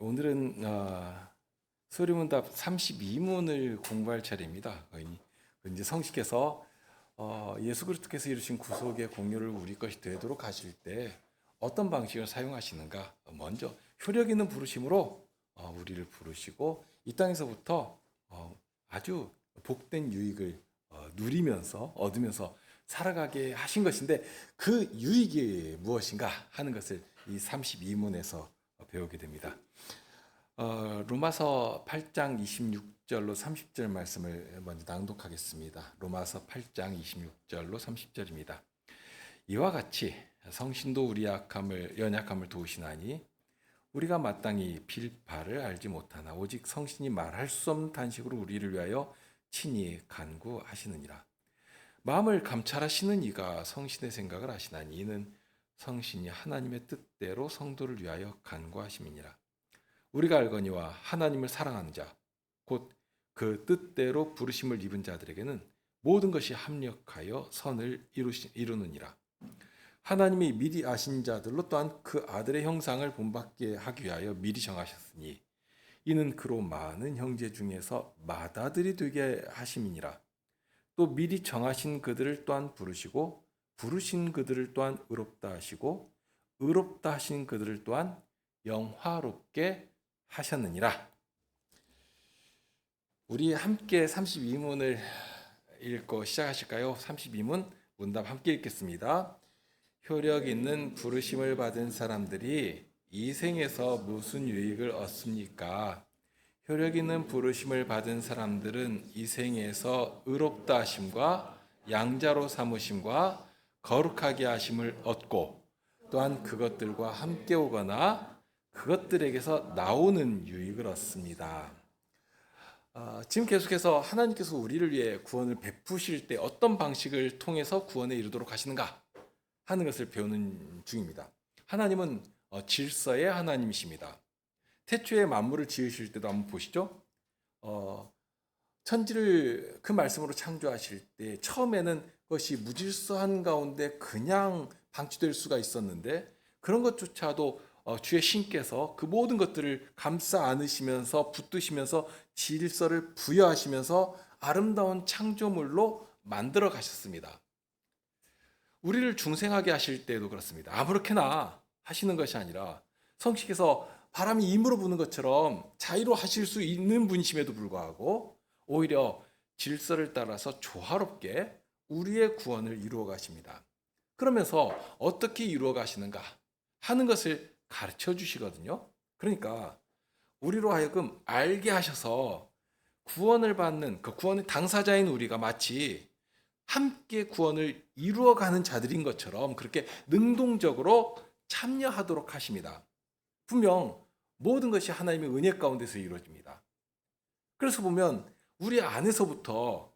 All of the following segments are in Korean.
오늘은 소리문답 32문을 공부할 차례입니다. 이제 성식께서 예수 그리스도께서 이루신 구속의 공로를 우리 것이 되도록 하실 때 어떤 방식을 사용하시는가? 먼저 효력 있는 부르심으로 우리를 부르시고 이 땅에서부터 아주 복된 유익을 누리면서 얻으면서 살아가게 하신 것인데, 그 유익이 무엇인가 하는 것을 이 32문에서 배우게 됩니다. 로마서 8장 26절로 30절 말씀을 먼저 낭독하겠습니다. 로마서 8장 26절로 30절입니다. 이와 같이 성신도 우리 연약함을 도우시나니 우리가 마땅히 빌 바를 알지 못하나 오직 성신이 말할 수 없는 탄식으로 우리를 위하여 친히 간구하시느니라. 마음을 감찰하시는 이가 성신의 생각을 아시나니 이는 성신이 하나님의 뜻대로 성도를 위하여 간구하심이니라. 우리가 알거니와 하나님을 사랑하는 자, 곧 그 뜻대로 부르심을 입은 자들에게는 모든 것이 합력하여 선을 이루느니라. 하나님이 미리 아신 자들로 또한 그 아들의 형상을 본받게 하기 위하여 미리 정하셨으니 이는 그로 많은 형제 중에서 맏아들이 되게 하심이니라. 또 미리 정하신 그들을 또한 부르시고 부르신 그들을 또한 의롭다 하시고 의롭다 하신 그들을 또한 영화롭게 하셨느니라. 우리 함께 32문을 읽고 시작하실까요? 32문 문답 함께 읽겠습니다. 효력 있는 부르심을 받은 사람들이 이 생에서 무슨 유익을 얻습니까? 효력 있는 부르심을 받은 사람들은 이 생에서 의롭다 하심과 양자로 삼으심과 거룩하게 하심을 얻고 또한 그것들과 함께 오거나 그것들에게서 나오는 유익을 얻습니다. 지금 계속해서 하나님께서 우리를 위해 구원을 베푸실 때 어떤 방식을 통해서 구원에 이르도록 하시는가 하는 것을 배우는 중입니다. 하나님은 질서의 하나님이십니다. 태초에 만물을 지으실 때도 한번 보시죠. 천지를 그 말씀으로 창조하실 때 처음에는 그것이 무질서한 가운데 그냥 방치될 수가 있었는데, 그런 것조차도 주의 신께서 그 모든 것들을 감싸 안으시면서 붙드시면서 질서를 부여하시면서 아름다운 창조물로 만들어 가셨습니다. 우리를 중생하게 하실 때도 그렇습니다. 아무렇게나 하시는 것이 아니라 성식께서 바람이 임으로 부는 것처럼 자유로 하실 수 있는 분이심에도 불구하고 오히려 질서를 따라서 조화롭게 우리의 구원을 이루어 가십니다. 그러면서 어떻게 이루어 가시는가 하는 것을 가르쳐 주시거든요. 그러니까 우리로 하여금 알게 하셔서 구원을 받는 그 구원의 당사자인 우리가 마치 함께 구원을 이루어가는 자들인 것처럼 그렇게 능동적으로 참여하도록 하십니다. 분명 모든 것이 하나님의 은혜 가운데서 이루어집니다. 그래서 보면 우리 안에서부터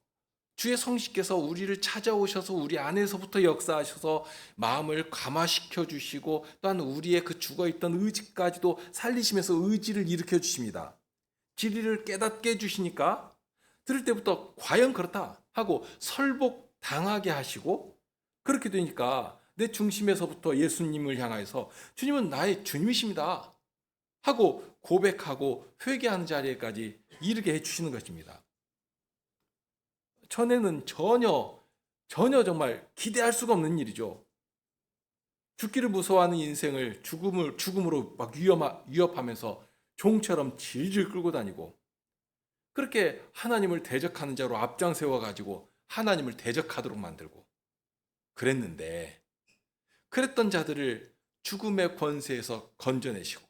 주의 성식께서 우리를 찾아오셔서 우리 안에서부터 역사하셔서 마음을 감화시켜 주시고 또한 우리의 그 죽어있던 의지까지도 살리시면서 의지를 일으켜 주십니다. 진리를 깨닫게 해주시니까 들을 때부터 과연 그렇다 하고 설복당하게 하시고, 그렇게 되니까 내 중심에서부터 예수님을 향해서 주님은 나의 주님이십니다 하고 고백하고 회개하는 자리에까지 이르게 해주시는 것입니다. 전에는 전혀 정말 기대할 수가 없는 일이죠. 죽기를 무서워하는 인생을 죽음으로 막 위협하면서 종처럼 질질 끌고 다니고, 그렇게 하나님을 대적하는 자로 앞장 세워가지고 하나님을 대적하도록 만들고 그랬는데, 그랬던 자들을 죽음의 권세에서 건져내시고,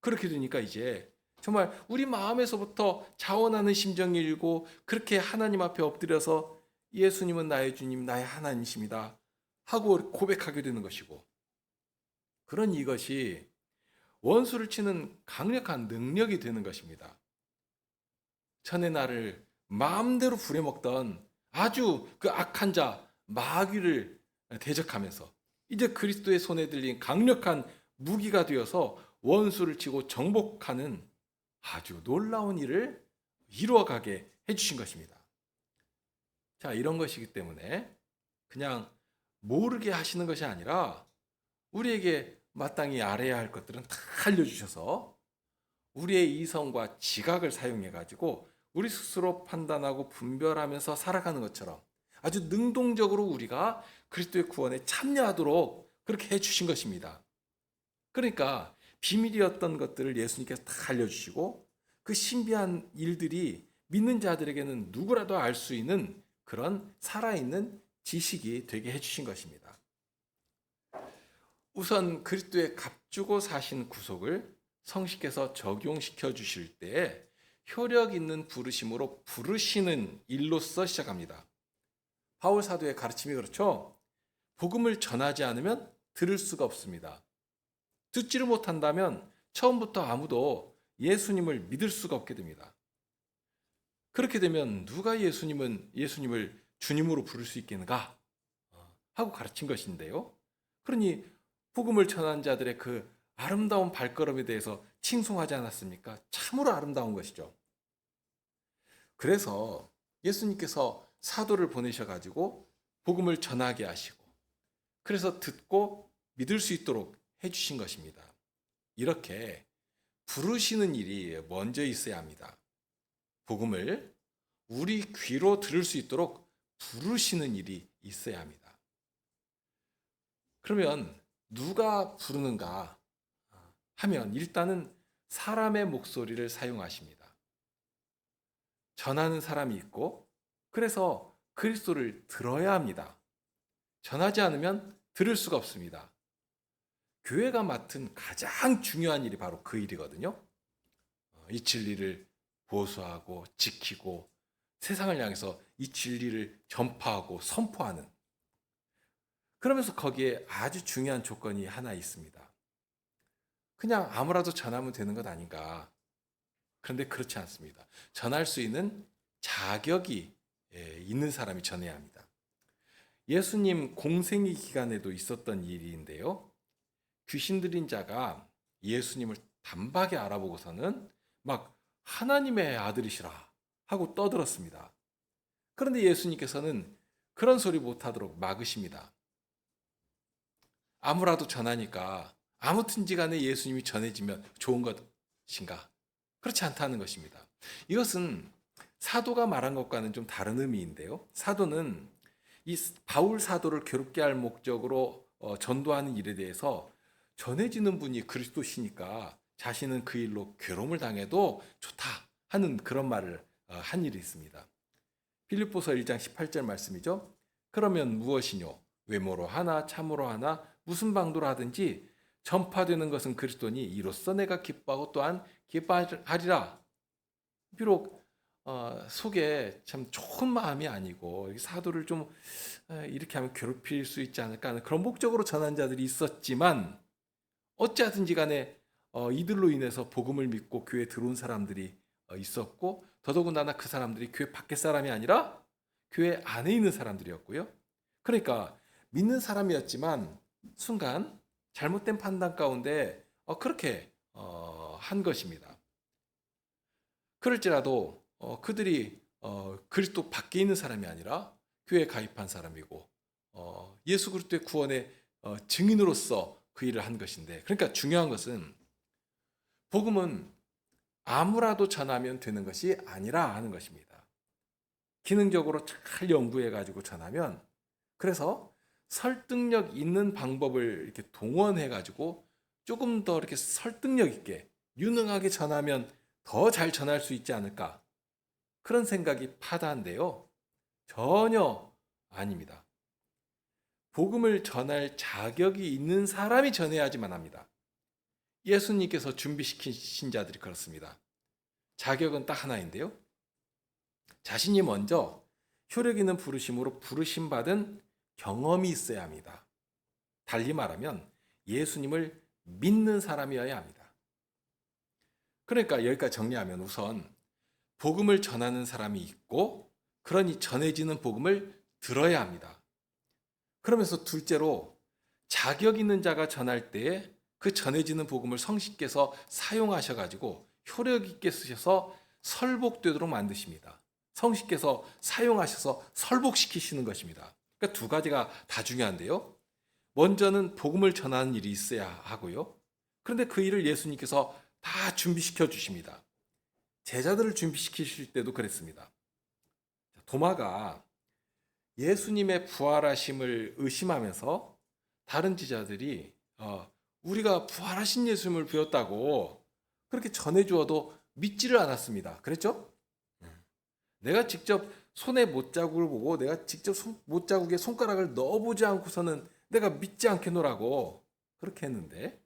그렇게 되니까 이제 정말 우리 마음에서부터 자원하는 심정이 일고 그렇게 하나님 앞에 엎드려서 예수님은 나의 주님, 나의 하나님이십니다 하고 고백하게 되는 것이고, 그런 이것이 원수를 치는 강력한 능력이 되는 것입니다. 천의 날을 마음대로 부려먹던 아주 그 악한 자 마귀를 대적하면서 이제 그리스도의 손에 들린 강력한 무기가 되어서 원수를 치고 정복하는 아주 놀라운 일을 이루어가게 해주신 것입니다. 자, 이런 것이기 때문에 그냥 모르게 하시는 것이 아니라 우리에게 마땅히 알아야 할 것들은 다 알려주셔서 우리의 이성과 지각을 사용해 가지고 우리 스스로 판단하고 분별하면서 살아가는 것처럼 아주 능동적으로 우리가 그리스도의 구원에 참여하도록 그렇게 해 주신 것입니다. 그러니까 비밀이었던 것들을 예수님께서 다 알려주시고 그 신비한 일들이 믿는 자들에게는 누구라도 알 수 있는 그런 살아있는 지식이 되게 해주신 것입니다. 우선 그리스도의 값주고 사신 구속을 성식께서 적용시켜 주실 때에 효력 있는 부르심으로 부르시는 일로서 시작합니다. 바울 사도의 가르침이 그렇죠. 복음을 전하지 않으면 들을 수가 없습니다. 듣지를 못한다면 처음부터 아무도 예수님을 믿을 수가 없게 됩니다. 그렇게 되면 누가 예수님을 주님으로 부를 수 있겠는가 하고 가르친 것인데요. 그러니 복음을 전한 자들의 그 아름다운 발걸음에 대해서 칭송하지 않았습니까? 참으로 아름다운 것이죠. 그래서 예수님께서 사도를 보내셔가지고 복음을 전하게 하시고 그래서 듣고 믿을 수 있도록 해주신 것입니다. 이렇게 부르시는 일이 먼저 있어야 합니다. 복음을 우리 귀로 들을 수 있도록 부르시는 일이 있어야 합니다. 그러면 누가 부르는가 하면 일단은 사람의 목소리를 사용하십니다. 전하는 사람이 있고 그래서 그리스도를 들어야 합니다. 전하지 않으면 들을 수가 없습니다. 교회가 맡은 가장 중요한 일이 바로 그 일이거든요. 이 진리를 보수하고 지키고 세상을 향해서 이 진리를 전파하고 선포하는 그러면서 거기에 아주 중요한 조건이 하나 있습니다. 그냥 아무라도 전하면 되는 것 아닌가. 그런데 그렇지 않습니다. 전할 수 있는 자격이 있는 사람이 전해야 합니다. 예수님 공생의 기간에도 있었던 일인데요. 귀신 들린 자가 예수님을 단박에 알아보고서는 막 하나님의 아들이시라 하고 떠들었습니다. 그런데 예수님께서는 그런 소리 못하도록 막으십니다. 아무라도 전하니까 아무튼지 간에 예수님이 전해지면 좋은 것인가? 그렇지 않다는 것입니다. 이것은 사도가 말한 것과는 좀 다른 의미인데요. 사도는 이 바울 사도를 괴롭게 할 목적으로 전도하는 일에 대해서 전해지는 분이 그리스도시니까 자신은 그 일로 괴로움을 당해도 좋다 하는 그런 말을 한 일이 있습니다. 빌립보서 1장 18절 말씀이죠. 그러면 무엇이뇨? 외모로 하나 참으로 하나 무슨 방도로 하든지 전파되는 것은 그리스도니 이로써 내가 기뻐하고 또한 기뻐하리라. 비록 속에 참 좋은 마음이 아니고 사도를 좀 이렇게 하면 괴롭힐 수 있지 않을까 하는 그런 목적으로 전한 자들이 있었지만 어찌하든지 간에 이들로 인해서 복음을 믿고 교회에 들어온 사람들이 있었고 더더군다나 그 사람들이 교회 밖의 사람이 아니라 교회 안에 있는 사람들이었고요. 그러니까 믿는 사람이었지만 순간 잘못된 판단 가운데 그렇게 한 것입니다. 그럴지라도 그들이 그리스도 밖에 있는 사람이 아니라 교회에 가입한 사람이고 예수 그리스도의 구원의 증인으로서 그 일을 한 것인데 그러니까 중요한 것은 복음은 아무라도 전하면 되는 것이 아니라 하는 것입니다. 기능적으로 잘 연구해 가지고 전하면 그래서 설득력 있는 방법을 이렇게 동원해 가지고 조금 더 이렇게 설득력 있게 유능하게 전하면 더 잘 전할 수 있지 않을까 그런 생각이 파다한데요. 전혀 아닙니다. 복음을 전할 자격이 있는 사람이 전해야지만 합니다. 예수님께서 준비시키신 자들이 그렇습니다. 자격은 딱 하나인데요. 자신이 먼저 효력 있는 부르심으로 부르심받은 경험이 있어야 합니다. 달리 말하면 예수님을 믿는 사람이어야 합니다. 그러니까 여기까지 정리하면 우선 복음을 전하는 사람이 있고 그러니 전해지는 복음을 들어야 합니다. 그러면서 둘째로 자격 있는 자가 전할 때에 그 전해지는 복음을 성신께서 사용하셔가지고 효력 있게 쓰셔서 설복되도록 만드십니다. 성신께서 사용하셔서 설복시키시는 것입니다. 그러니까 두 가지가 다 중요한데요. 먼저는 복음을 전하는 일이 있어야 하고요. 그런데 그 일을 예수님께서 다 준비시켜 주십니다. 제자들을 준비시키실 때도 그랬습니다. 도마가 예수님의 부활하심을 의심하면서 다른 제자들이 우리가 부활하신 예수님을 배웠다고 그렇게 전해주어도 믿지를 않았습니다. 그랬죠? 내가 직접 손에 못자국을 보고 내가 직접 못자국에 손가락을 넣어보지 않고서는 내가 믿지 않겠노라고 그렇게 했는데,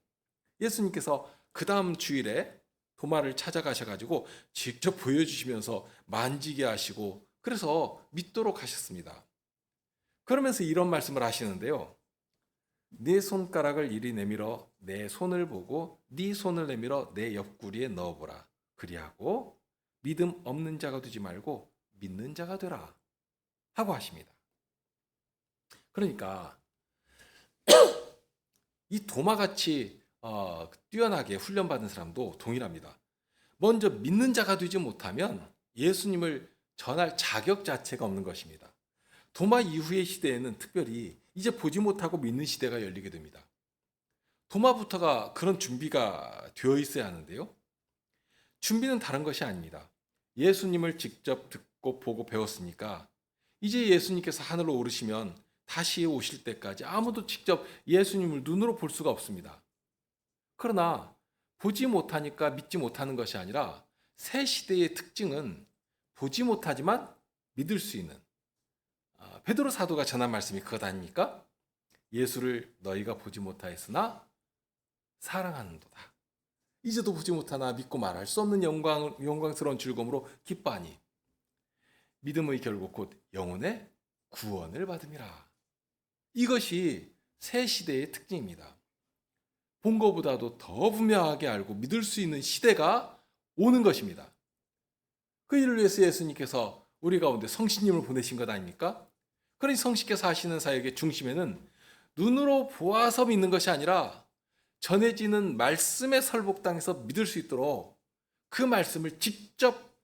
예수님께서 그 다음 주일에 도마를 찾아가셔가지고 직접 보여주시면서 만지게 하시고 그래서 믿도록 하셨습니다. 그러면서 이런 말씀을 하시는데요. 네 손가락을 이리 내밀어 내 손을 보고 네 손을 내밀어 내 옆구리에 넣어보라. 그리하고 믿음 없는 자가 되지 말고 믿는 자가 되라 하고 하십니다. 그러니까 이 도마같이 뛰어나게 훈련받은 사람도 동일합니다. 먼저 믿는 자가 되지 못하면 예수님을 전할 자격 자체가 없는 것입니다. 도마 이후의 시대에는 특별히 이제 보지 못하고 믿는 시대가 열리게 됩니다. 도마부터가 그런 준비가 되어 있어야 하는데요. 준비는 다른 것이 아닙니다. 예수님을 직접 듣고 보고 배웠으니까 이제 예수님께서 하늘로 오르시면 다시 오실 때까지 아무도 직접 예수님을 눈으로 볼 수가 없습니다. 그러나 보지 못하니까 믿지 못하는 것이 아니라 새 시대의 특징은 보지 못하지만 믿을 수 있는, 베드로 사도가 전한 말씀이 그것 아닙니까? 예수를 너희가 보지 못하였으나 사랑하는도다. 이제도 보지 못하나 믿고 말할 수 없는 영광스러운 즐거움으로 기뻐하니 믿음의 결국 곧 영혼의 구원을 받음이라. 이것이 새 시대의 특징입니다. 본 것보다도 더 분명하게 알고 믿을 수 있는 시대가 오는 것입니다. 그 일을 위해서 예수님께서 우리 가운데 성신님을 보내신 것 아닙니까? 그러니 성신께서 하시는 사역의 중심에는 눈으로 보아서 믿는 것이 아니라 전해지는 말씀의 설복당에서 믿을 수 있도록 그 말씀을 직접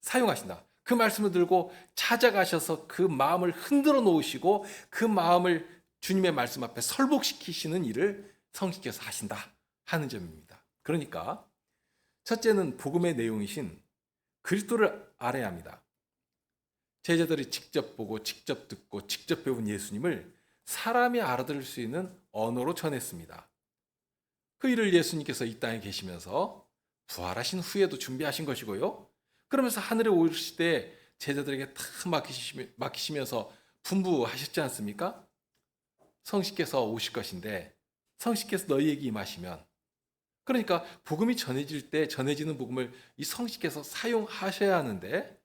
사용하신다. 그 말씀을 들고 찾아가셔서 그 마음을 흔들어 놓으시고 그 마음을 주님의 말씀 앞에 설복시키시는 일을 성신께서 하신다 하는 점입니다. 그러니까 첫째는 복음의 내용이신 그리스도를 알아야 합니다. 제자들이 직접 보고 직접 듣고 직접 배운 예수님을 사람이 알아들을 수 있는 언어로 전했습니다. 그 일을 예수님께서 이 땅에 계시면서 부활하신 후에도 준비하신 것이고요. 그러면서 하늘에 오르실 때 제자들에게 다 맡기시면서 분부하셨지 않습니까? 성신께서 오실 것인데 성신께서 너희에게 임하시면, 그러니까 복음이 전해질 때 전해지는 복음을 이 성신께서 사용하셔야 하는데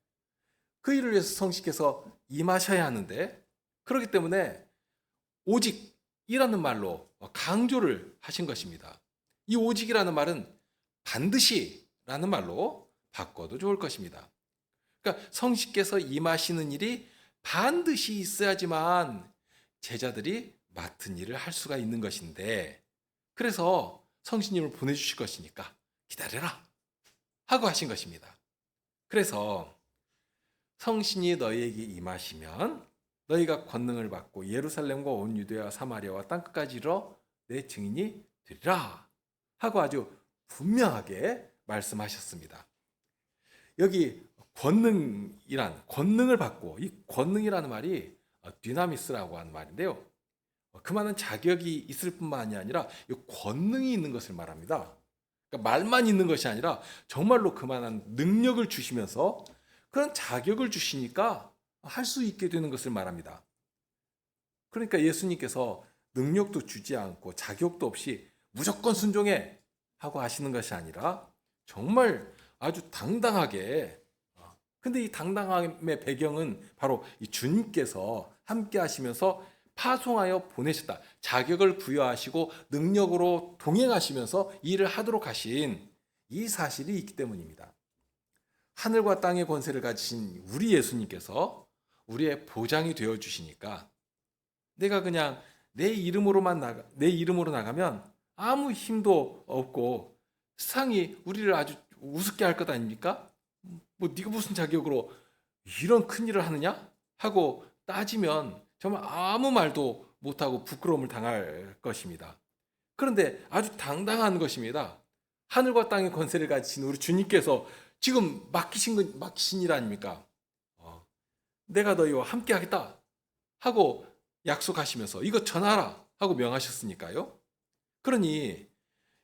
그 일을 위해서 성신께서 임하셔야 하는데, 그렇기 때문에 오직이라는 말로 강조를 하신 것입니다. 이 오직이라는 말은 반드시라는 말로 바꿔도 좋을 것입니다. 그러니까 성신께서 임하시는 일이 반드시 있어야지만 제자들이 맡은 일을 할 수가 있는 것인데, 그래서 성신님을 보내주실 것이니까 기다려라 하고 하신 것입니다. 그래서 성신이 너희에게 임하시면 너희가 권능을 받고 예루살렘과 온 유대와 사마리아와 땅끝까지 이르러 내 증인이 되리라 하고 아주 분명하게 말씀하셨습니다. 여기 권능을 받고, 이 권능이라는 말이 디나미스라고 하는 말인데요. 그만한 자격이 있을 뿐만이 아니라 이 권능이 있는 것을 말합니다. 그러니까 말만 있는 것이 아니라 정말로 그만한 능력을 주시면서 그런 자격을 주시니까 할 수 있게 되는 것을 말합니다. 그러니까 예수님께서 능력도 주지 않고 자격도 없이 무조건 순종해 하고 하시는 것이 아니라 정말 아주 당당하게, 근데 이 당당함의 배경은 바로 이 주님께서 함께 하시면서 파송하여 보내셨다. 자격을 부여하시고 능력으로 동행하시면서 일을 하도록 하신 이 사실이 있기 때문입니다. 하늘과 땅의 권세를 가지신 우리 예수님께서 우리의 보장이 되어 주시니까 내가 그냥 내 이름으로 나가면 아무 힘도 없고 세상이 우리를 아주 우습게 할 것 아닙니까? 뭐 네가 무슨 자격으로 이런 큰 일을 하느냐? 하고 따지면 정말 아무 말도 못하고 부끄러움을 당할 것입니다. 그런데 아주 당당한 것입니다. 하늘과 땅의 권세를 가지신 우리 주님께서 지금 맡기신 일 아닙니까? 내가 너희와 함께 하겠다 하고 약속하시면서 이거 전하라 하고 명하셨으니까요. 그러니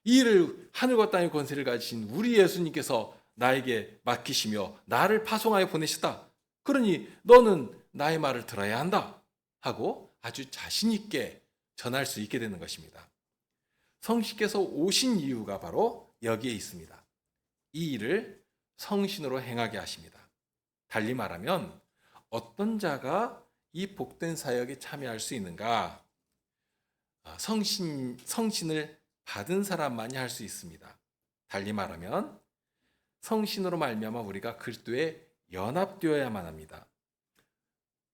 이 일을 하늘과 땅의 권세를 가지신 우리 예수님께서 나에게 맡기시며 나를 파송하여 보내셨다. 그러니 너는 나의 말을 들어야 한다 하고 아주 자신 있게 전할 수 있게 되는 것입니다. 성신께서 오신 이유가 바로 여기에 있습니다. 이 일을 성신으로 행하게 하십니다. 달리 말하면 어떤 자가 이 복된 사역에 참여할 수 있는가? 성신을 받은 사람만이 할 수 있습니다. 달리 말하면 성신으로 말미암아 우리가 그리스도에 연합되어야만 합니다.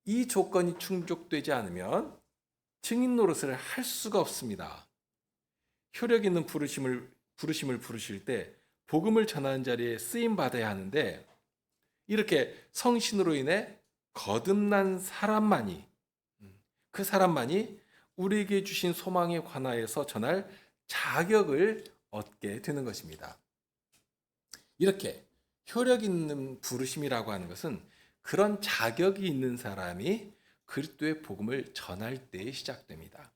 이 조건이 충족되지 않으면 증인 노릇을 할 수가 없습니다. 효력 있는 부르심을 부르실 때 복음을 전하는 자리에 쓰임 받아야 하는데 이렇게 성신으로 인해 거듭난 사람만이 그 사람만이 우리에게 주신 소망에 관하여서 전할 자격을 얻게 되는 것입니다. 이렇게 효력 있는 부르심이라고 하는 것은 그런 자격이 있는 사람이 그리스도의 복음을 전할 때에 시작됩니다.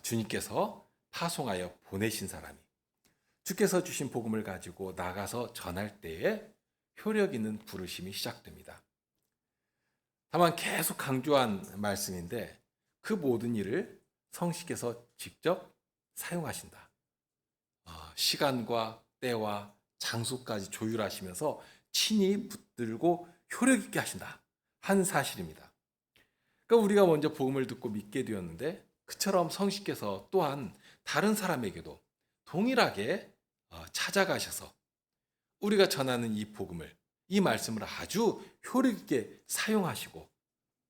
주님께서 파송하여 보내신 사람이 주께서 주신 복음을 가지고 나가서 전할 때에 효력 있는 부르심이 시작됩니다. 다만 계속 강조한 말씀인데 그 모든 일을 성신께서 직접 사용하신다. 시간과 때와 장소까지 조율하시면서 친히 붙들고 효력 있게 하신다 하는 사실입니다. 그러니까 우리가 먼저 복음을 듣고 믿게 되었는데 그처럼 성신께서 또한 다른 사람에게도 동일하게 찾아가셔서 우리가 전하는 이 복음을, 이 말씀을 아주 효력 있게 사용하시고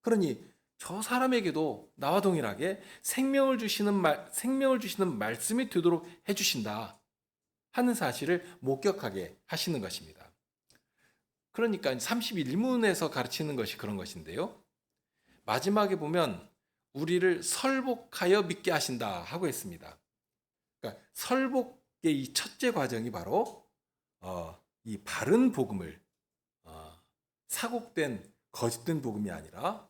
그러니 저 사람에게도 나와 동일하게 생명을 주시는 말씀이 되도록 해주신다 하는 사실을 목격하게 하시는 것입니다. 그러니까 31문에서 가르치는 것이 그런 것인데요. 마지막에 보면 우리를 설복하여 믿게 하신다 하고 했습니다. 그러니까 설복의 이 첫째 과정이 바로 이 바른 복음을 사곡된 거짓된 복음이 아니라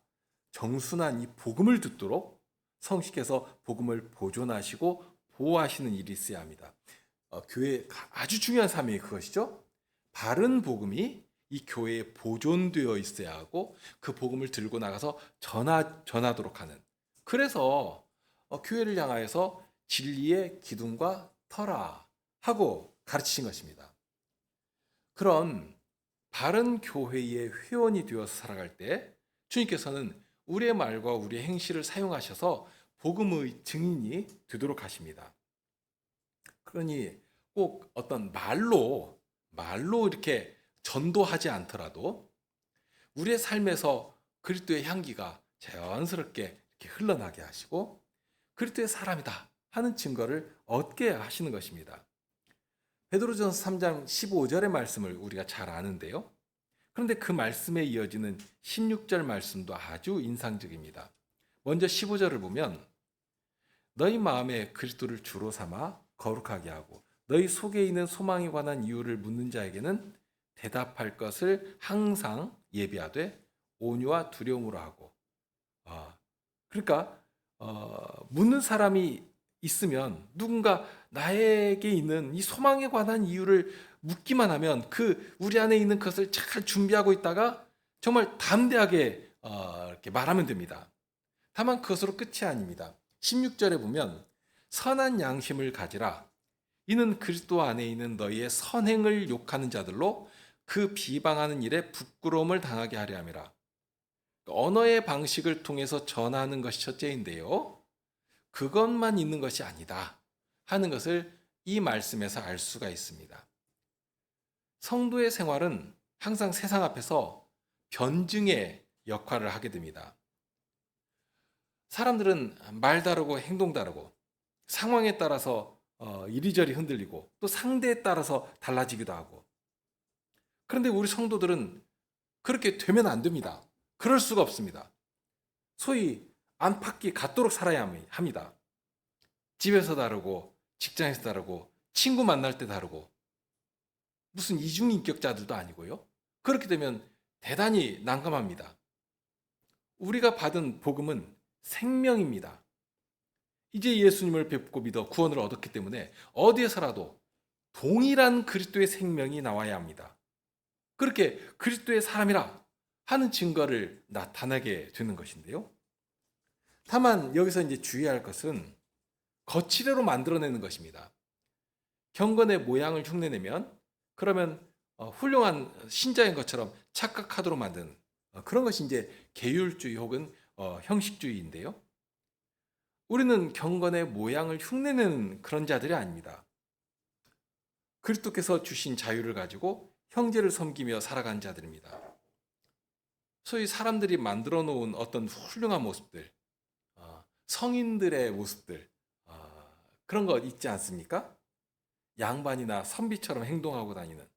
정순한 이 복음을 듣도록 성신께서 복음을 보존하시고 보호하시는 일이 있어야 합니다. 교회의 아주 중요한 사명이 그것이죠. 바른 복음이 이 교회에 보존되어 있어야 하고 그 복음을 들고 나가서 전하도록 하는. 그래서 교회를 향하여서 진리의 기둥과 터라 하고 가르치신 것입니다. 그런 바른 교회의 회원이 되어서 살아갈 때 주님께서는 우리의 말과 우리의 행실을 사용하셔서 복음의 증인이 되도록 하십니다. 그러니 꼭 어떤 말로 이렇게 전도하지 않더라도 우리의 삶에서 그리스도의 향기가 자연스럽게 이렇게 흘러나게 하시고 그리스도의 사람이다 하는 증거를 얻게 하시는 것입니다. 베드로전서 3장 15절의 말씀을 우리가 잘 아는데요. 그런데 그 말씀에 이어지는 16절 말씀도 아주 인상적입니다. 먼저 15절을 보면 너희 마음에 그리스도를 주로 삼아 거룩하게 하고 너희 속에 있는 소망에 관한 이유를 묻는 자에게는 대답할 것을 항상 예비하되 온유와 두려움으로 하고 그러니까 묻는 사람이 있으면 누군가 나에게 있는 이 소망에 관한 이유를 묻기만 하면 그 우리 안에 있는 것을 잘 준비하고 있다가 정말 담대하게 이렇게 말하면 됩니다. 다만 그것으로 끝이 아닙니다. 16절에 보면 선한 양심을 가지라. 이는 그리스도 안에 있는 너희의 선행을 욕하는 자들로 그 비방하는 일에 부끄러움을 당하게 하려 함이라. 언어의 방식을 통해서 전하는 것이 첫째인데요. 그것만 있는 것이 아니다 하는 것을 이 말씀에서 알 수가 있습니다. 성도의 생활은 항상 세상 앞에서 변증의 역할을 하게 됩니다. 사람들은 말 다르고 행동 다르고 상황에 따라서 이리저리 흔들리고 또 상대에 따라서 달라지기도 하고 그런데 우리 성도들은 그렇게 되면 안 됩니다. 그럴 수가 없습니다. 소위 안팎이 같도록 살아야 합니다. 집에서 다르고 직장에서 다르고 친구 만날 때 다르고 무슨 이중인격자들도 아니고요. 그렇게 되면 대단히 난감합니다. 우리가 받은 복음은 생명입니다. 이제 예수님을 뵙고 믿어 구원을 얻었기 때문에 어디에서라도 동일한 그리스도의 생명이 나와야 합니다. 그렇게 그리스도의 사람이라 하는 증거를 나타내게 되는 것인데요. 다만 여기서 이제 주의할 것은 거치대로 만들어내는 것입니다. 경건의 모양을 흉내내면 그러면 훌륭한 신자인 것처럼 착각하도록 만드는 그런 것이 이제 계율주의 혹은 형식주의인데요. 우리는 경건의 모양을 흉내내는 그런 자들이 아닙니다. 그리스도께서 주신 자유를 가지고 형제를 섬기며 살아간 자들입니다. 소위 사람들이 만들어 놓은 어떤 훌륭한 모습들, 성인들의 모습들, 그런 거 있지 않습니까? 양반이나 선비처럼 행동하고 다니는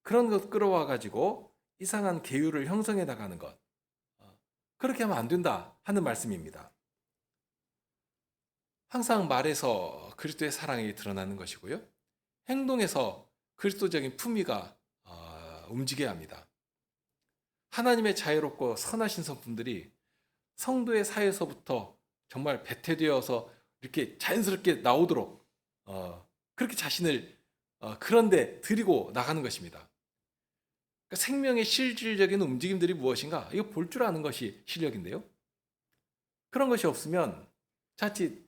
그런 것 끌어와 가지고 이상한 계율을 형성해 나가는 것, 그렇게 하면 안 된다 하는 말씀입니다. 항상 말에서 그리스도의 사랑이 드러나는 것이고요. 행동에서 그리스도적인 품위가 움직여야 합니다. 하나님의 자유롭고 선하신 성품들이 성도의 사이에서부터 정말 배태되어서 이렇게 자연스럽게 나오도록 그렇게 자신을 그런데 드리고 나가는 것입니다. 그러니까 생명의 실질적인 움직임들이 무엇인가? 이거 볼 줄 아는 것이 실력인데요. 그런 것이 없으면 자칫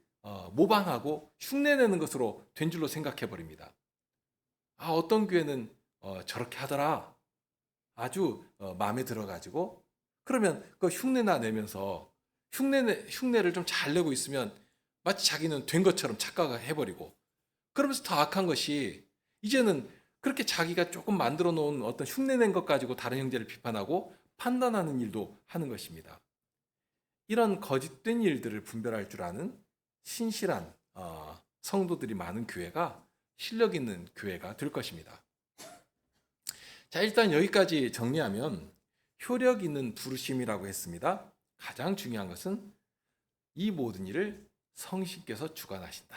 모방하고 흉내내는 것으로 된 줄로 생각해 버립니다. 어떤 교회는 저렇게 하더라. 아주 마음에 들어가지고 그러면 그 흉내나 내면서 흉내를 좀 잘 내고 있으면 마치 자기는 된 것처럼 착각을 해버리고 그러면서 더 악한 것이 이제는 그렇게 자기가 조금 만들어 놓은 어떤 흉내낸 것 가지고 다른 형제를 비판하고 판단하는 일도 하는 것입니다. 이런 거짓된 일들을 분별할 줄 아는 신실한 성도들이 많은 교회가 실력 있는 교회가 될 것입니다. 자, 일단 여기까지 정리하면 효력 있는 부르심이라고 했습니다. 가장 중요한 것은 이 모든 일을 성신께서 주관하신다.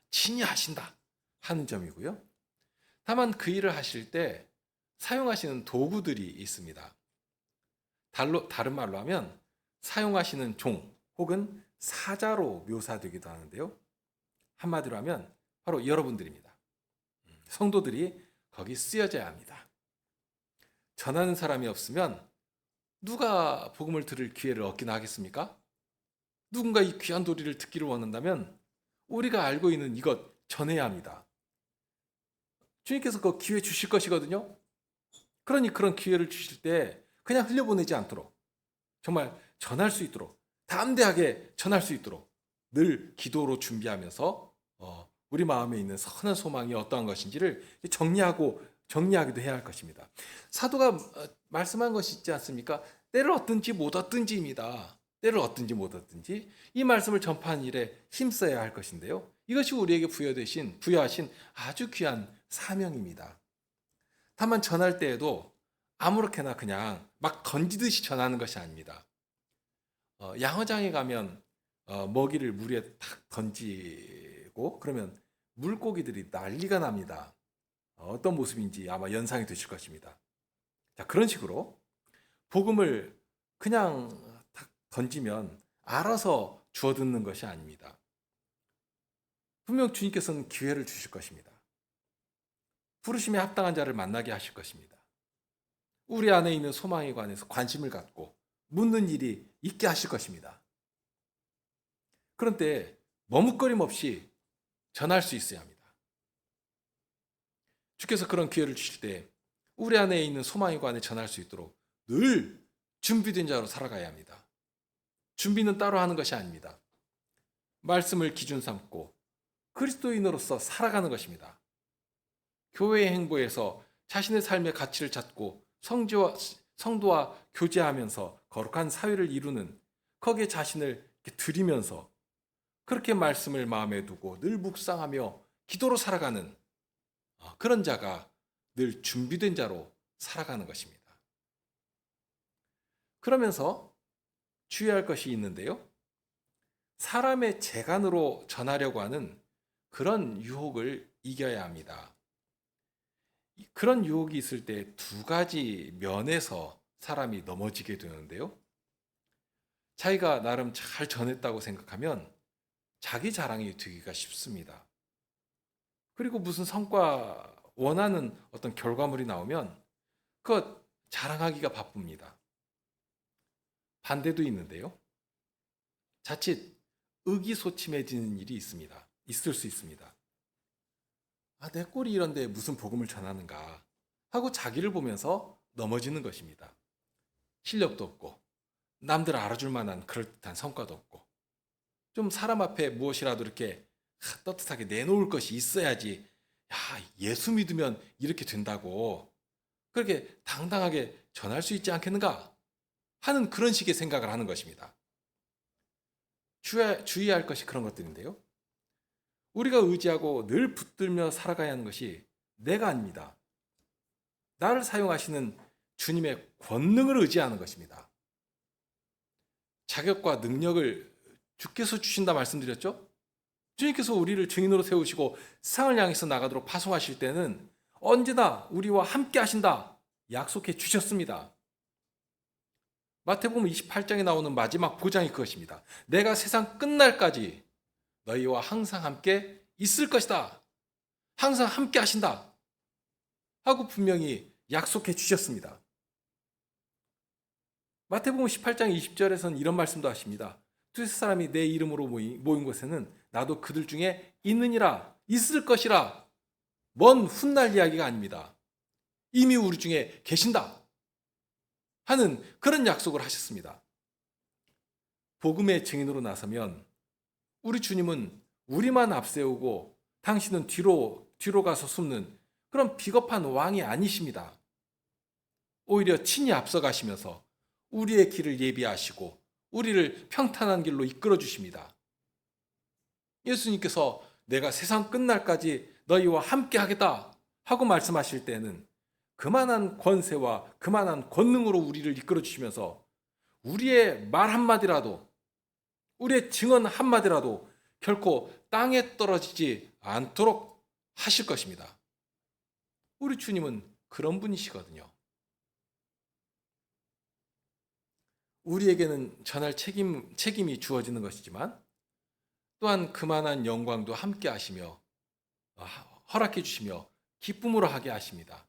친히 하신다 하는 점이고요. 다만 그 일을 하실 때 사용하시는 도구들이 있습니다. 다른 말로 하면 사용하시는 종 혹은 사자로 묘사되기도 하는데요. 한마디로 하면 바로 여러분들입니다. 성도들이 거기 쓰여져야 합니다. 전하는 사람이 없으면 누가 복음을 들을 기회를 얻기나 하겠습니까? 누군가 이 귀한 도리를 듣기를 원한다면 우리가 알고 있는 이것 전해야 합니다. 주님께서 그 기회 주실 것이거든요. 그러니 그런 기회를 주실 때 그냥 흘려보내지 않도록 정말 전할 수 있도록 담대하게 전할 수 있도록 늘 기도로 준비하면서 우리 마음에 있는 선한 소망이 어떠한 것인지를 정리하기도 해야 할 것입니다. 사도가 말씀한 것이 있지 않습니까? 때를 얻든지 못 얻든지입니다. 때를 얻든지 못 얻든지 이 말씀을 전파하는 일에 힘써야 할 것인데요. 이것이 우리에게 부여하신 아주 귀한 사명입니다. 다만 전할 때에도 아무렇게나 그냥 막 던지듯이 전하는 것이 아닙니다. 양어장에 가면 먹이를 물에 탁 던지고 그러면 물고기들이 난리가 납니다. 어떤 모습인지 아마 연상이 되실 것입니다. 자, 그런 식으로 복음을 그냥 탁 던지면 알아서 주워듣는 것이 아닙니다. 분명 주님께서는 기회를 주실 것입니다. 부르심에 합당한 자를 만나게 하실 것입니다. 우리 안에 있는 소망에 관해서 관심을 갖고 묻는 일이 있게 하실 것입니다. 그런데 머뭇거림 없이 전할 수 있어야 합니다. 주께서 그런 기회를 주실 때 우리 안에 있는 소망에 관해 전할 수 있도록 늘 준비된 자로 살아가야 합니다. 준비는 따로 하는 것이 아닙니다. 말씀을 기준 삼고 그리스도인으로서 살아가는 것입니다. 교회의 행보에서 자신의 삶의 가치를 찾고 성도와 교제하면서 거룩한 사회를 이루는 거기에 자신을 드리면서 그렇게 말씀을 마음에 두고 늘 묵상하며 기도로 살아가는 그런 자가 늘 준비된 자로 살아가는 것입니다. 그러면서 주의할 것이 있는데요. 사람의 재간으로 전하려고 하는 그런 유혹을 이겨야 합니다. 그런 유혹이 있을 때 두 가지 면에서 사람이 넘어지게 되는데요. 자기가 나름 잘 전했다고 생각하면 자기 자랑이 되기가 쉽습니다. 그리고 무슨 성과, 원하는 어떤 결과물이 나오면 그것 자랑하기가 바쁩니다. 반대도 있는데요. 자칫 의기소침해지는 일이 있습니다. 있을 수 있습니다. 아, 내 꼴이 이런데 무슨 복음을 전하는가 하고 자기를 보면서 넘어지는 것입니다. 실력도 없고 남들 알아줄 만한 그럴듯한 성과도 없고 좀 사람 앞에 무엇이라도 이렇게 떳떳하게 내놓을 것이 있어야지, 야, 예수 믿으면 이렇게 된다고 그렇게 당당하게 전할 수 있지 않겠는가 하는 그런 식의 생각을 하는 것입니다. 주의할 것이 그런 것들인데요. 우리가 의지하고 늘 붙들며 살아가야 하는 것이 내가 아닙니다. 나를 사용하시는 주님의 권능을 의지하는 것입니다. 자격과 능력을 주께서 주신다 말씀드렸죠? 주님께서 우리를 증인으로 세우시고 세상을 향해서 나가도록 파송하실 때는 언제나 우리와 함께 하신다 약속해 주셨습니다. 마태복음 28장에 나오는 마지막 보장이 그것입니다. 내가 세상 끝날까지 너희와 항상 함께 있을 것이다. 항상 함께 하신다. 하고 분명히 약속해 주셨습니다. 마태복음 18장 20절에서는 이런 말씀도 하십니다. 두세 사람이 내 이름으로 모인 곳에는 나도 그들 중에 있느니라, 있을 것이라. 먼 훗날 이야기가 아닙니다. 이미 우리 중에 계신다 하는 그런 약속을 하셨습니다. 복음의 증인으로 나서면 우리 주님은 우리만 앞세우고 당신은 뒤로 가서 숨는 그런 비겁한 왕이 아니십니다. 오히려 친히 앞서가시면서 우리의 길을 예비하시고 우리를 평탄한 길로 이끌어 주십니다. 예수님께서 내가 세상 끝날까지 너희와 함께 하겠다 하고 말씀하실 때는 그만한 권세와 그만한 권능으로 우리를 이끌어 주시면서 우리의 말 한마디라도, 우리의 증언 한마디라도 결코 땅에 떨어지지 않도록 하실 것입니다. 우리 주님은 그런 분이시거든요. 우리에게는 전할 책임이 주어지는 것이지만 또한 그만한 영광도 함께 하시며 허락해 주시며 기쁨으로 하게 하십니다.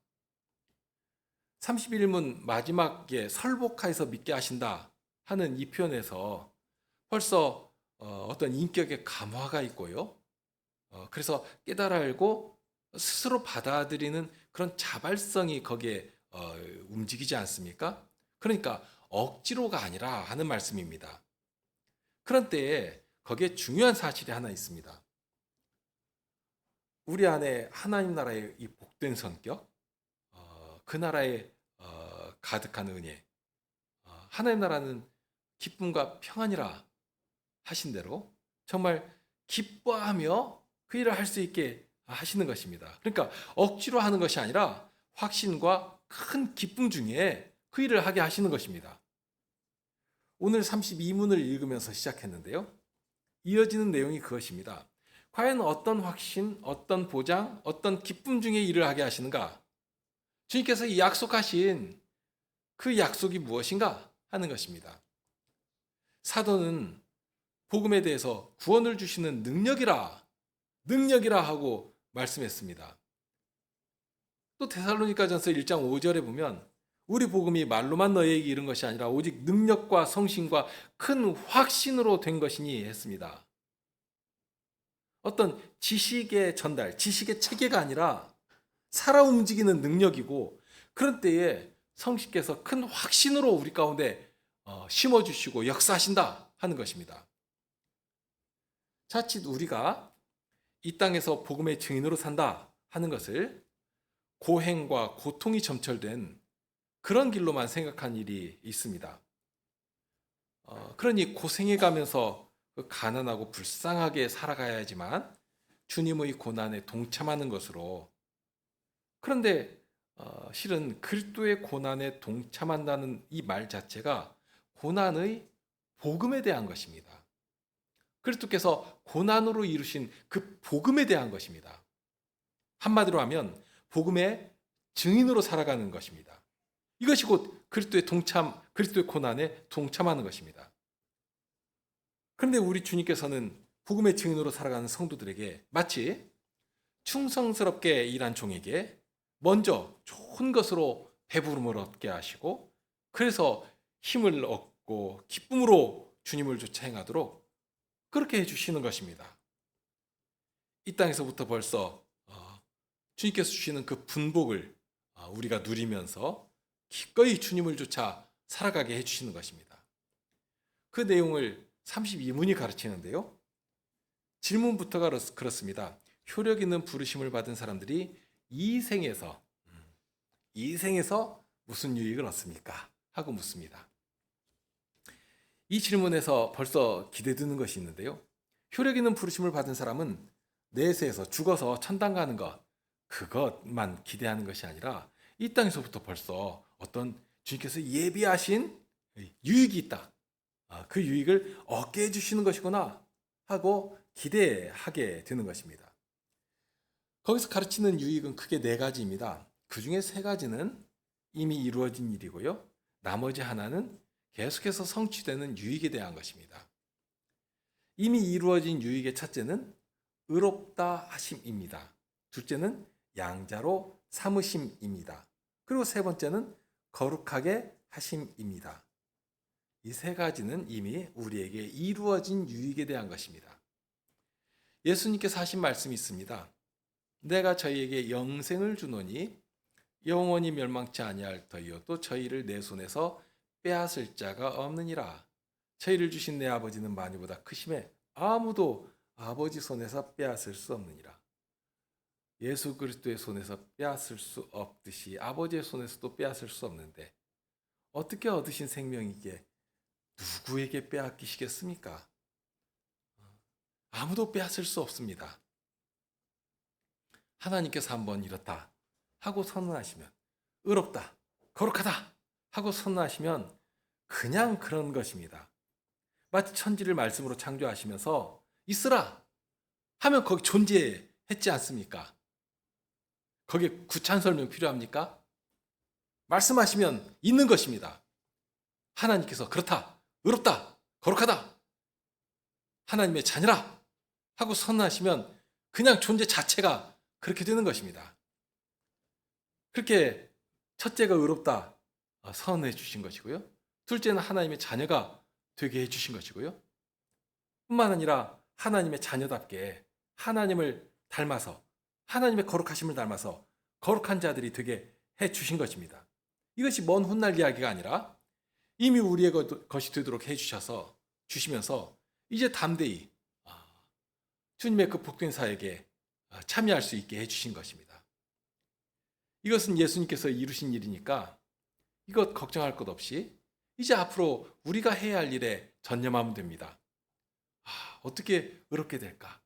31문 마지막에 설복하여서 믿게 하신다 하는 이 표현에서 벌써 어떤 인격의 감화가 있고요. 그래서 깨달아 알고 스스로 받아들이는 그런 자발성이 거기에 움직이지 않습니까? 그러니까 억지로가 아니라 하는 말씀입니다. 그런 때에 거기에 중요한 사실이 하나 있습니다. 우리 안에 하나님 나라의 이 복된 성격, 그 나라에 가득한 은혜, 하나님 나라는 기쁨과 평안이라 하신 대로 정말 기뻐하며 그 일을 할 수 있게 하시는 것입니다. 그러니까 억지로 하는 것이 아니라 확신과 큰 기쁨 중에 그 일을 하게 하시는 것입니다. 오늘 32문을 읽으면서 시작했는데요. 이어지는 내용이 그것입니다. 과연 어떤 확신, 어떤 보장, 어떤 기쁨 중에 일을 하게 하시는가? 주님께서 약속하신 그 약속이 무엇인가 하는 것입니다. 사도는 복음에 대해서 구원을 주시는 능력이라 하고 말씀했습니다. 또 데살로니가전서 1장 5절에 보면 우리 복음이 말로만 너희에게 이른 것이 아니라 오직 능력과 성신과 큰 확신으로 된 것이니 했습니다. 어떤 지식의 전달, 지식의 체계가 아니라 살아 움직이는 능력이고 그런 때에 성신께서 큰 확신으로 우리 가운데 심어주시고 역사하신다 하는 것입니다. 자칫 우리가 이 땅에서 복음의 증인으로 산다 하는 것을 고행과 고통이 점철된 그런 길로만 생각한 일이 있습니다. 그러니 고생해가면서 가난하고 불쌍하게 살아가야지만 주님의 고난에 동참하는 것으로, 그런데 실은 그리스도의 고난에 동참한다는 이 말 자체가 고난의 복음에 대한 것입니다. 그리스도께서 고난으로 이루신 그 복음에 대한 것입니다. 한마디로 하면 복음의 증인으로 살아가는 것입니다. 이것이 곧 그리스도의 고난에 동참하는 것입니다. 그런데 우리 주님께서는 복음의 증인으로 살아가는 성도들에게 마치 충성스럽게 일한 종에게 먼저 좋은 것으로 배부름을 얻게 하시고, 그래서 힘을 얻고 기쁨으로 주님을 쫓아 행하도록 그렇게 해주시는 것입니다. 이 땅에서부터 벌써 주님께서 주시는 그 분복을 우리가 누리면서 기꺼이 주님을 쫓아 살아가게 해주시는 것입니다. 그 내용을 32문이 가르치는데요. 질문부터가 그렇습니다. 효력 있는 부르심을 받은 사람들이 이 생에서 무슨 유익을 얻습니까? 하고 묻습니다. 이 질문에서 벌써 기대되는 것이 있는데요. 효력 있는 부르심을 받은 사람은 내세에서 죽어서 천당 가는 것, 그것만 기대하는 것이 아니라 이 땅에서부터 벌써 어떤 주님께서 예비하신 유익이 있다. 그 유익을 얻게 해주시는 것이구나 하고 기대하게 되는 것입니다. 거기서 가르치는 유익은 크게 4가지입니다. 그 중에 3가지는 이미 이루어진 일이고요. 나머지 하나는 계속해서 성취되는 유익에 대한 것입니다. 이미 이루어진 유익의 첫째는 의롭다 하심입니다. 둘째는 양자로 삼으심입니다. 그리고 3번째는 거룩하게 하심입니다. 이 3가지는 이미 우리에게 이루어진 유익에 대한 것입니다. 예수님께서 하신 말씀이 있습니다. 내가 저희에게 영생을 주노니 영원히 멸망치 아니할 터이요 또 저희를 내 손에서 빼앗을 자가 없느니라. 저희를 주신 내 아버지는 많이보다 크심에 아무도 아버지 손에서 빼앗을 수 없느니라. 예수 그리스도의 손에서 빼앗을 수 없듯이 아버지의 손에서도 빼앗을 수 없는데 어떻게 얻으신 생명이기에 누구에게 빼앗기시겠습니까? 아무도 빼앗을 수 없습니다. 하나님께서 한번 이렇다 하고 선언하시면, 의롭다, 거룩하다 하고 선언하시면 그냥 그런 것입니다. 마치 천지를 말씀으로 창조하시면서 있으라 하면 거기 존재했지 않습니까? 거기에 구찬 설명 필요합니까? 말씀하시면 있는 것입니다. 하나님께서 그렇다, 의롭다, 거룩하다, 하나님의 자녀라 하고 선언하시면 그냥 존재 자체가 그렇게 되는 것입니다. 그렇게 첫째가 의롭다 선언해 주신 것이고요. 둘째는 하나님의 자녀가 되게 해 주신 것이고요. 뿐만 아니라 하나님의 자녀답게 하나님을 닮아서 하나님의 거룩하심을 닮아서 거룩한 자들이 되게 해 주신 것입니다. 이것이 먼 훗날 이야기가 아니라 이미 우리의 것이 되도록 해 주시면서 이제 담대히 주님의 그 복된 사역에 참여할 수 있게 해주신 것입니다. 이것은 예수님께서 이루신 일이니까 이것 걱정할 것 없이 이제 앞으로 우리가 해야 할 일에 전념하면 됩니다. 어떻게 의롭게 될까?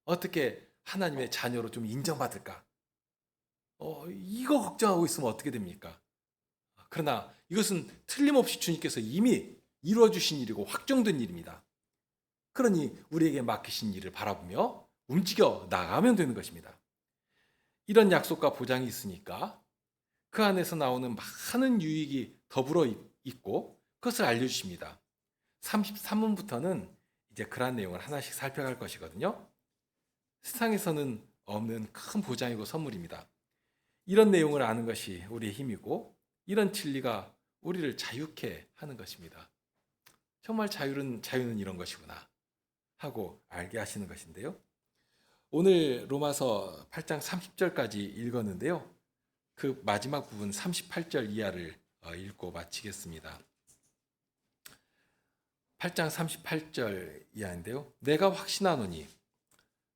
어떻게 하나님의 자녀로 좀 인정받을까? 이거 걱정하고 있으면 어떻게 됩니까? 그러나 이것은 틀림없이 주님께서 이미 이루어주신 일이고 확정된 일입니다. 그러니 우리에게 맡기신 일을 바라보며 움직여 나가면 되는 것입니다. 이런 약속과 보장이 있으니까 그 안에서 나오는 많은 유익이 더불어 있고 그것을 알려주십니다. 33문부터는 이제 그러한 내용을 하나씩 살펴갈 것이거든요. 세상에서는 없는 큰 보장이고 선물입니다. 이런 내용을 아는 것이 우리의 힘이고 이런 진리가 우리를 자유케 하는 것입니다. 정말 자유는 이런 것이구나 하고 알게 하시는 것인데요. 오늘 로마서 8장 30절까지 읽었는데요. 그 마지막 부분 38절 이하를 읽고 마치겠습니다. 8장 38절 이하인데요. 내가 확신하노니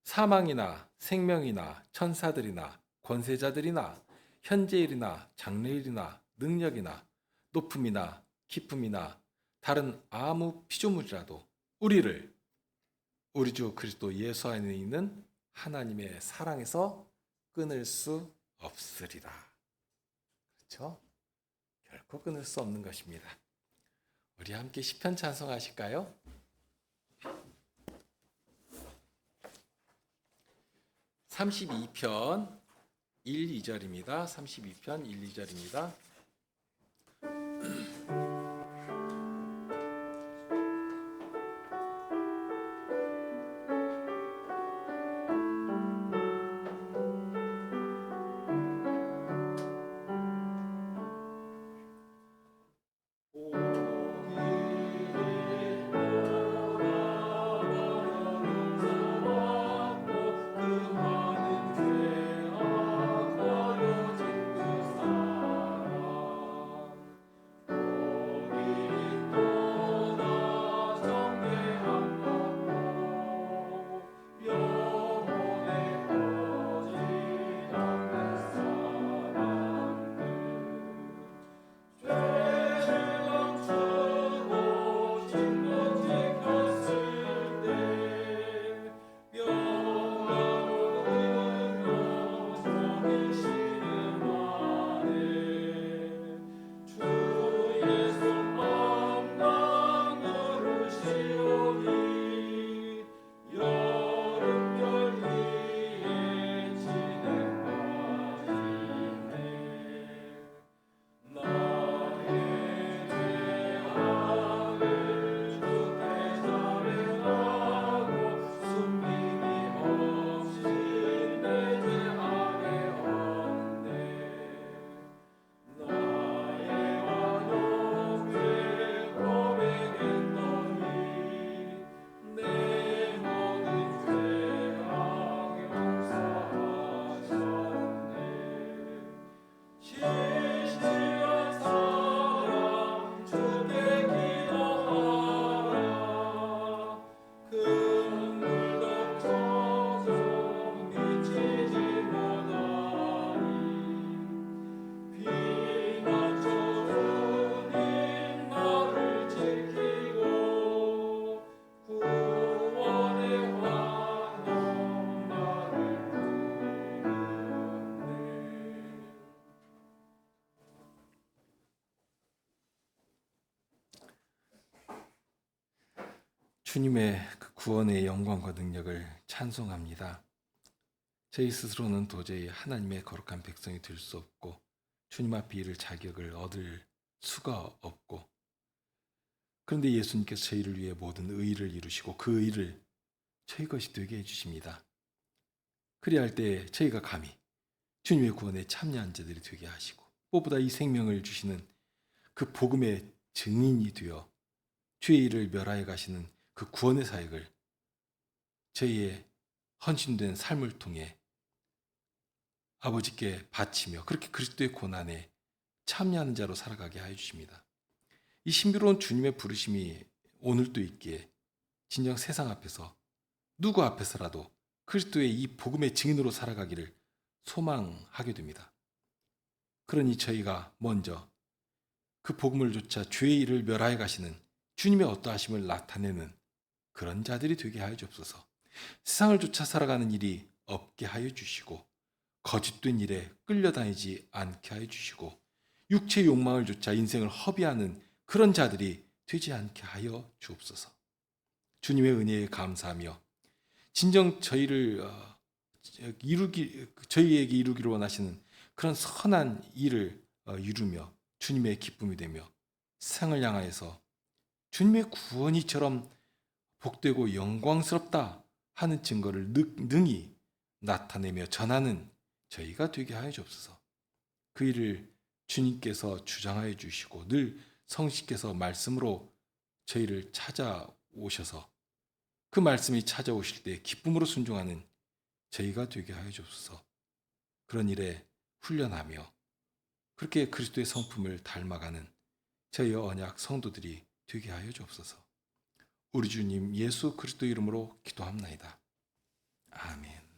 사망이나 생명이나 천사들이나 권세자들이나 현재일이나 장래일이나 능력이나 높음이나 깊음이나 다른 아무 피조물이라도 우리를 우리 주 그리스도 예수 안에 있는 하나님의 사랑에서 끊을 수 없으리라. 그렇죠? 결코 끊을 수 없는 것입니다. 우리 함께 시편 찬송하실까요? 32편 1, 2절입니다. 32편 1, 2절입니다. 주님의 그 구원의 영광과 능력을 찬송합니다. 저희 스스로는 도저히 하나님의 거룩한 백성이 될 수 없고 주님 앞에 이를 자격을 얻을 수가 없고, 그런데 예수님께서 저희를 위해 모든 의를 이루시고 그 의를 저희 것이 되게 해주십니다. 그리할 때 저희가 감히 주님의 구원에 참여한 자들이 되게 하시고, 무엇보다 이 생명을 주시는 그 복음의 증인이 되어 주의 일을 멸하여 가시는 그 구원의 사역을 저희의 헌신된 삶을 통해 아버지께 바치며 그렇게 그리스도의 고난에 참여하는 자로 살아가게 하여 주십니다. 이 신비로운 주님의 부르심이 오늘도 있기에 진정 세상 앞에서 누구 앞에서라도 그리스도의 이 복음의 증인으로 살아가기를 소망하게 됩니다. 그러니 저희가 먼저 그 복음을 조차 죄의 일을 멸하여 가시는 주님의 어떠하심을 나타내는 그런 자들이 되게 하여 주옵소서. 세상을 쫓아 살아가는 일이 없게 하여 주시고 거짓된 일에 끌려다니지 않게 하여 주시고 육체의 욕망을 쫓아 인생을 허비하는 그런 자들이 되지 않게 하여 주옵소서. 주님의 은혜에 감사하며 진정 저희에게 이루기를 원하시는 그런 선한 일을 이루며 주님의 기쁨이 되며 세상을 향하여서 주님의 구원이처럼 복되고 영광스럽다 하는 증거를 능히 나타내며 전하는 저희가 되게 하여 주옵소서. 그 일을 주님께서 주장하여 주시고 늘 성신께서 말씀으로 저희를 찾아오셔서 그 말씀이 찾아오실 때 기쁨으로 순종하는 저희가 되게 하여 주옵소서. 그런 일에 훈련하며 그렇게 그리스도의 성품을 닮아가는 저희 언약 성도들이 되게 하여 주옵소서. 우리 주님 예수 그리스도 이름으로 기도합나이다. 아멘.